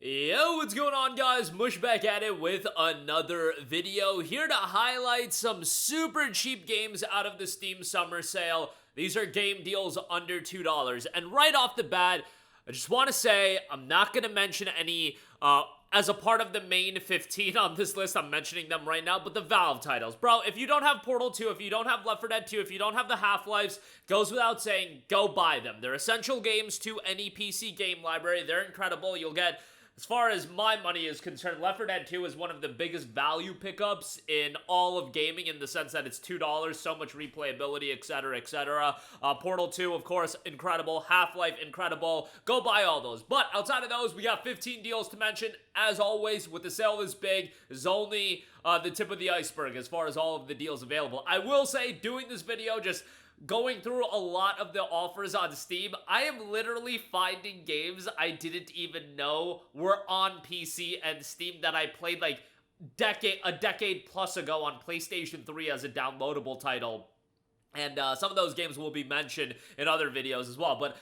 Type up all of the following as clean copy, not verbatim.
Yo, what's going on, guys? Mush back at it with another video, here to highlight some super cheap games out of the Steam Summer Sale. These are game deals under $2, and right off the bat, I just want to say, I'm not going to mention any, as a part of the main 15 on this list. I'm mentioning them right now, but the Valve titles. Bro, if you don't have Portal 2, if you don't have Left 4 Dead 2, if you don't have the Half-Lives, goes without saying, go buy them. They're essential games to any PC game library. They're incredible. You'll get... As far as my money is concerned, Left 4 Dead 2 is one of the biggest value pickups in all of gaming, in the sense that it's $2, so much replayability, etc., etc. Portal 2, of course, incredible. Half-Life, incredible. Go buy all those. But outside of those, we got 15 deals to mention. As always, with the sale this big, is only the tip of the iceberg as far as all of the deals available. I will say, doing this video, just going through a lot of the offers on Steam, I am literally finding games I didn't even know were on PC and Steam that I played like a decade plus ago on PlayStation 3 as a downloadable title. And some of those games will be mentioned in other videos as well. But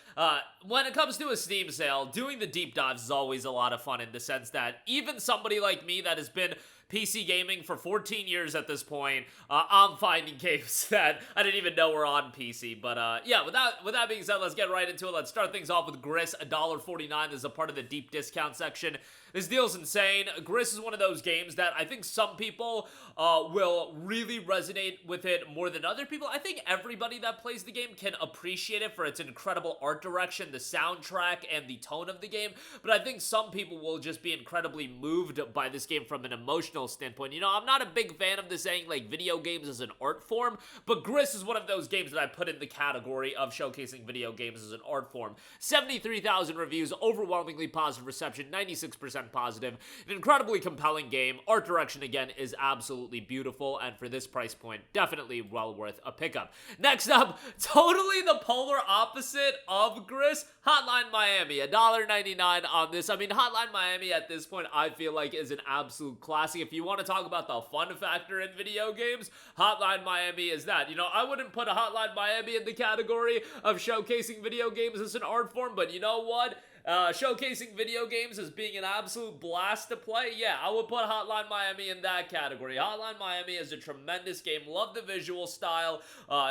when it comes to a Steam sale, doing the deep dives is always a lot of fun, in the sense that even somebody like me that has been PC gaming for 14 years at this point, I'm finding games that I didn't even know were on PC. But yeah, with that being said, let's get right into it. Let's start things off with GRIS, $1.49. This is a part of the deep discount section. This deal's insane. GRIS is one of those games that I think some people will really resonate with it more than other people. I think everybody that plays the game can appreciate it for its incredible art direction, the soundtrack, and the tone of the game. But I think some people will just be incredibly moved by this game from an emotional standpoint. You know, I'm not a big fan of the saying, like, video games as an art form, but GRIS is one of those games that I put in the category of showcasing video games as an art form. 73,000 reviews, overwhelmingly positive reception, 96% positive. An incredibly compelling game. Art direction, again, is absolutely beautiful, and for this price point, definitely well worth a pickup. Next up, totally the polar opposite of GRIS, Hotline Miami, $1.99 on this. I mean, Hotline Miami at this point, I feel like, is an absolute classic. If you want to talk about the fun factor in video games, Hotline Miami is that. You know, I wouldn't put a Hotline Miami in the category of showcasing video games as an art form, but you know what? Showcasing video games as being an absolute blast to play, yeah, I would put Hotline Miami in that category. Hotline Miami is a tremendous game. Love the visual style.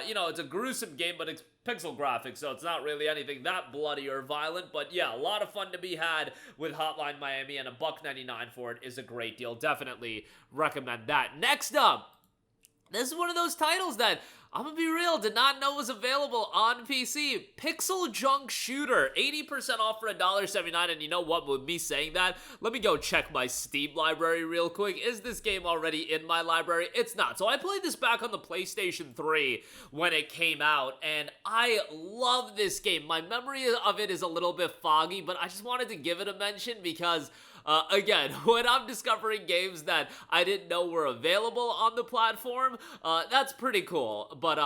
You know, it's a gruesome game, but it's pixel graphics, so it's not really anything that bloody or violent. But yeah, a lot of fun to be had with Hotline Miami, and $1.99 for it is a great deal. Definitely recommend that. Next up, this is one of those titles that, I'm gonna be real, did not know was available on PC. PixelJunk Shooter, 80% off for $1.79, and you know what, with me saying that, let me go check my Steam library real quick. Is this game already in my library? It's not. So I played this back on the PlayStation 3 when it came out, and I love this game. My memory of it is a little bit foggy, but I just wanted to give it a mention because again, when I'm discovering games that I didn't know were available on the platform, that's pretty cool. But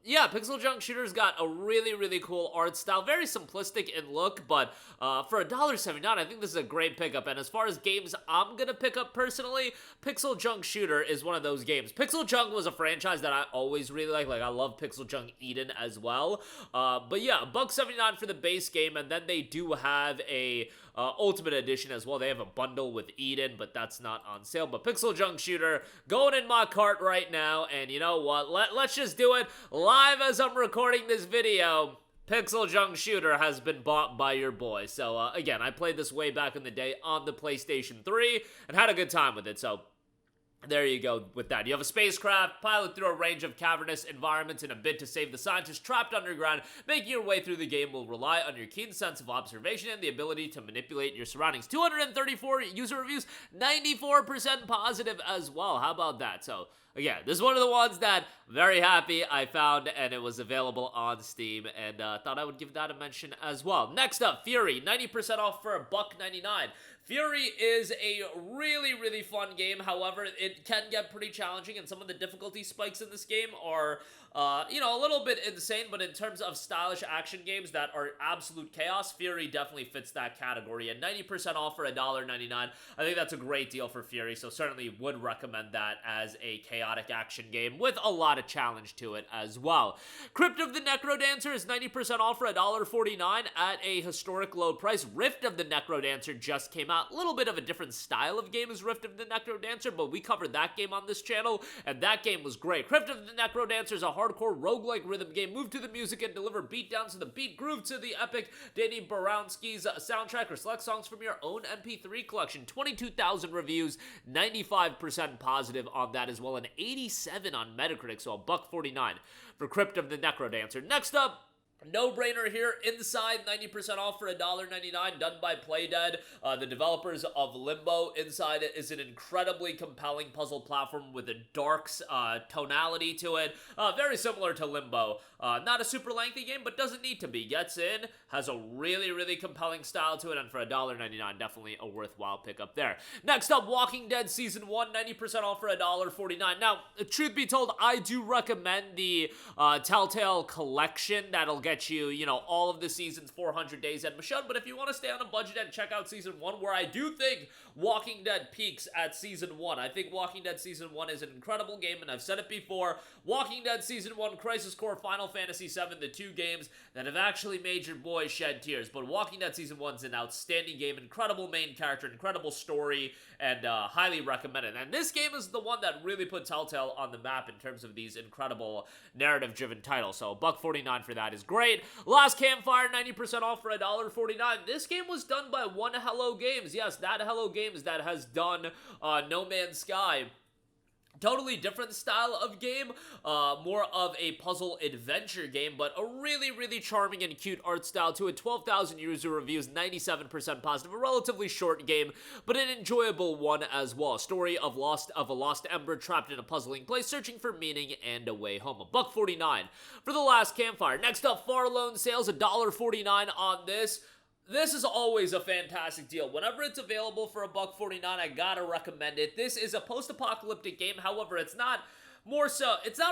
yeah, PixelJunk Shooter's got a really, really cool art style. Very simplistic in look, but for $1.79, I think this is a great pickup. And as far as games I'm gonna pick up personally, PixelJunk Shooter is one of those games. PixelJunk was a franchise that I always really liked. Like, I love PixelJunk Eden as well. But yeah, $1.79 for the base game, and then they do have a Ultimate Edition as well. They have a bundle with Eden, but that's not on sale. But PixelJunk Shooter going in my cart right now, and you know what? Let's just do it live as I'm recording this video. PixelJunk Shooter has been bought by your boy. So again, I played this way back in the day on the PlayStation 3 and had a good time with it. So there you go with that. You have a spacecraft, pilot through a range of cavernous environments in a bid to save the scientists trapped underground. Making your way through the game will rely on your keen sense of observation and the ability to manipulate your surroundings. 234 user reviews, 94% positive as well. How about that? So again, this is one of the ones that I'm very happy I found, and it was available on Steam, and thought I would give that a mention as well. Next up, Furi, 90% off for $1.99. Furi is a really, really fun game. However, it can get pretty challenging, and some of the difficulty spikes in this game are you know, a little bit insane, but in terms of stylish action games that are absolute chaos, Furi definitely fits that category. And 90% off for $1.99, I think that's a great deal for Furi, so certainly would recommend that as a chaotic action game with a lot of challenge to it as well. Crypt of the NecroDancer is 90% off for $1.49 at a historic low price. Rift of the NecroDancer just came out. A little bit of a different style of game as Rift of the NecroDancer, but we covered that game on this channel, and that game was great. Crypt of the NecroDancer is a hardcore roguelike rhythm game. Move to the music and deliver beatdowns to the beat, groove to the epic Danny Baranski's soundtrack, or select songs from your own MP3 collection. 22,000 reviews, 95% positive on that as well, and 87 on Metacritic, so $1.49 for Crypt of the NecroDancer. Next up, no-brainer here, Inside, 90% off for $1.99, done by Playdead, the developers of Limbo. Inside is an incredibly compelling puzzle platform with a dark tonality to it, very similar to Limbo. Not a super lengthy game, but doesn't need to be. Gets in, has a really, really compelling style to it, and for $1.99, definitely a worthwhile pickup there. Next up, Walking Dead Season 1, 90% off for $1.49. Now, truth be told, I do recommend the Telltale Collection. That'll get you, you know, all of the season's 400 days at Michonne, but if you want to stay on a budget and check out Season 1, where I do think Walking Dead peaks at Season 1. I think Walking Dead Season 1 is an incredible game, and I've said it before, Walking Dead Season 1, Crisis Core, Final Fantasy VII, the two games that have actually made your boy shed tears, but Walking Dead Season 1 is an outstanding game, incredible main character, incredible story, and highly recommended. And this game is the one that really put Telltale on the map in terms of these incredible narrative-driven titles, so $1.49 for that is great. Last Campfire, 90% off for $1.49. This game was done by One Hello Games. Yes, that Hello Games that has done No Man's Sky. Totally different style of game, more of a puzzle adventure game, but a really, really charming and cute art style to it. 12,000 user reviews, 97% positive, a relatively short game, but an enjoyable one as well. A story of a lost ember trapped in a puzzling place, searching for meaning and a way home. $1.49 for The Last Campfire. Next up, Far Lone Sales, $1.49 on this. This is always a fantastic deal. Whenever it's available for $1.49, I gotta recommend it. This is a post-apocalyptic game, however, it's not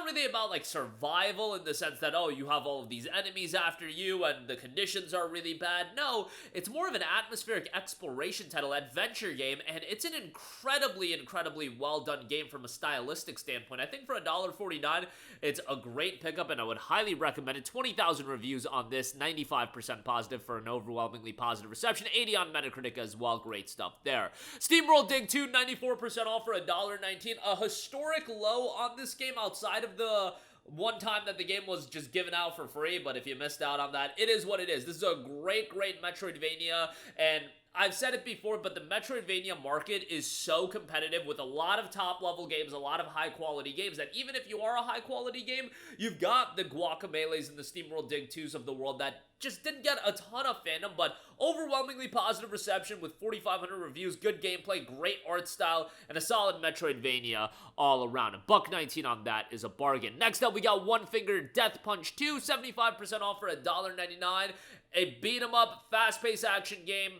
really about like survival in the sense that, oh, you have all of these enemies after you and the conditions are really bad. No, it's more of an atmospheric exploration title, adventure game, and it's an incredibly, incredibly well done game from a stylistic standpoint. I think for $1.49, it's a great pickup, and I would highly recommend it. 20,000 reviews on this, 95% positive for an overwhelmingly positive reception, 80 on Metacritic as well. Great stuff there. SteamWorld Dig 2, 94% off for $1.19. A historic low on this game outside of the one time that the game was just given out for free, but if you missed out on that, it is what it is. This is a great, great Metroidvania, and I've said it before, but the Metroidvania market is so competitive with a lot of top-level games, a lot of high-quality games, that even if you are a high-quality game, you've got the Guacameles and the SteamWorld Dig 2s of the world that just didn't get a ton of fandom, but overwhelmingly positive reception with 4,500 reviews, good gameplay, great art style, and a solid Metroidvania all around. $1.19 on that is a bargain. Next up, we got One Finger Death Punch 2, 75% off for $1.99. A beat-em-up, fast-paced action game.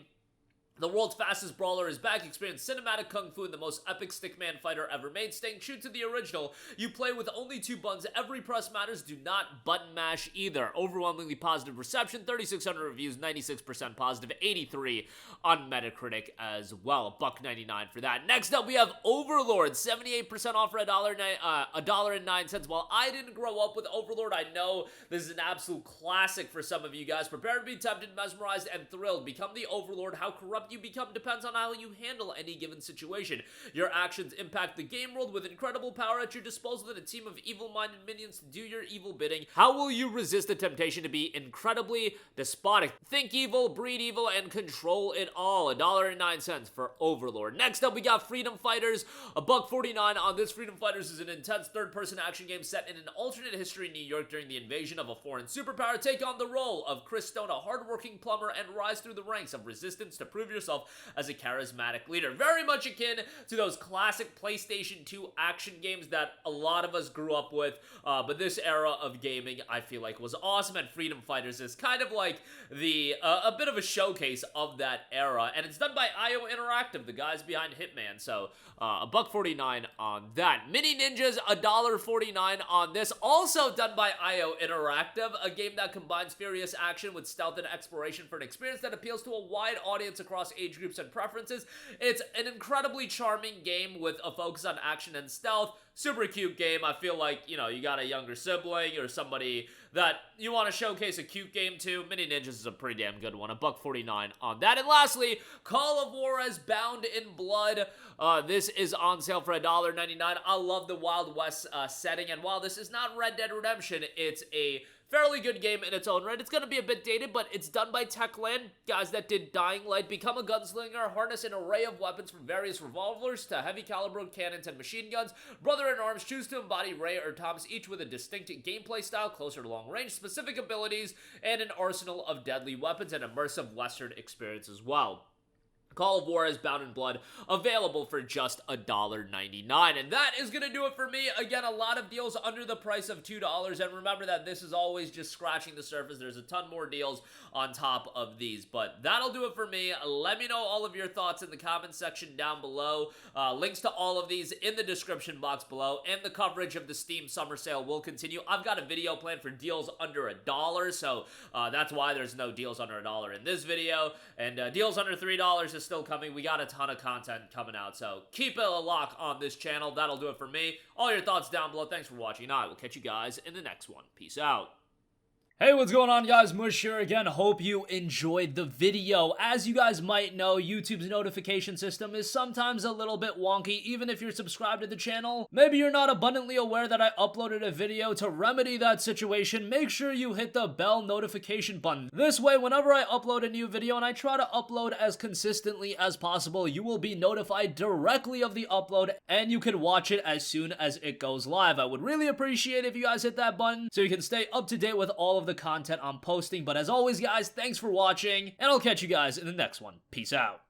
The world's fastest brawler is back. Experience cinematic kung fu and the most epic stickman fighter ever made. Staying true to the original, you play with only 2 buttons. Every press matters. Do not button mash either. Overwhelmingly positive reception. 3,600 reviews. 96% positive. 83 on Metacritic as well. $1.99 for that. Next up, we have Overlord. 78% off for $1.09. While I didn't grow up with Overlord, I know this is an absolute classic for some of you guys. Prepare to be tempted, mesmerized, and thrilled. Become the Overlord. How corrupt you become depends on how you handle any given situation. Your actions impact the game world with incredible power at your disposal and a team of evil-minded minions to do your evil bidding. How will you resist the temptation to be incredibly despotic? Think evil, breed evil, and control it all. $1.09 for Overlord. Next up, we got Freedom Fighters. $1.49 on this. Freedom Fighters is an intense third-person action game set in an alternate history in New York during the invasion of a foreign superpower. Take on the role of Chris Stone, a hardworking plumber, and rise through the ranks of resistance to prove yourself yourself as a charismatic leader. Very much akin to those classic PlayStation 2 action games that a lot of us grew up with, but this era of gaming, I feel like, was awesome, and Freedom Fighters is kind of like the a bit of a showcase of that era, and it's done by IO Interactive, the guys behind Hitman, so $1.49 on that. Mini Ninjas, $1.49 on this, also done by IO Interactive, a game that combines furious action with stealth and exploration for an experience that appeals to a wide audience across age groups and preferences. It's an incredibly charming game with a focus on action and stealth. Super cute game. I feel like, you know, you got a younger sibling or somebody that you want to showcase a cute game to. Mini Ninjas is a pretty damn good one. $1.49 on that. And lastly, Call of Juarez Bound in Blood. This is on sale for $1.99. I love the Wild West setting, and while this is not Red Dead Redemption, it's a fairly good game in its own right. It's going to be a bit dated, but it's done by Techland, guys that did Dying Light. Become a gunslinger, harness an array of weapons from various revolvers to heavy caliber cannons and machine guns. Brother-in-arms, choose to embody Ray or Thomas, each with a distinct gameplay style, closer to long range, specific abilities, and an arsenal of deadly weapons and immersive Western experience as well. Call of Juarez Bound in Blood, available for just $1.99. And that is going to do it for me. Again, a lot of deals under the price of $2. And remember that this is always just scratching the surface. There's a ton more deals on top of these. But that'll do it for me. Let me know all of your thoughts in the comment section down below. Links to all of these in the description box below. And the coverage of the Steam Summer Sale will continue. I've got a video planned for deals under $1. So that's why there's no deals under $1 in this video. And deals under $3 is still coming. We got a ton of content coming out, so keep a lock on this channel. That'll do it for me. All your thoughts down below. Thanks for watching, and I will catch you guys in the next one. Peace out. Hey, what's going on, guys? Mush here again. Hope you enjoyed the video. As you guys might know, YouTube's notification system is sometimes a little bit wonky, even if you're subscribed to the channel. Maybe you're not abundantly aware that I uploaded a video. To remedy that situation, make sure you hit the bell notification button. This way, whenever I upload a new video, and I try to upload as consistently as possible, you will be notified directly of the upload, and you can watch it as soon as it goes live. I would really appreciate if you guys hit that button so you can stay up to date with all of the content I'm posting. But as always, guys, thanks for watching, and I'll catch you guys in the next one. Peace out.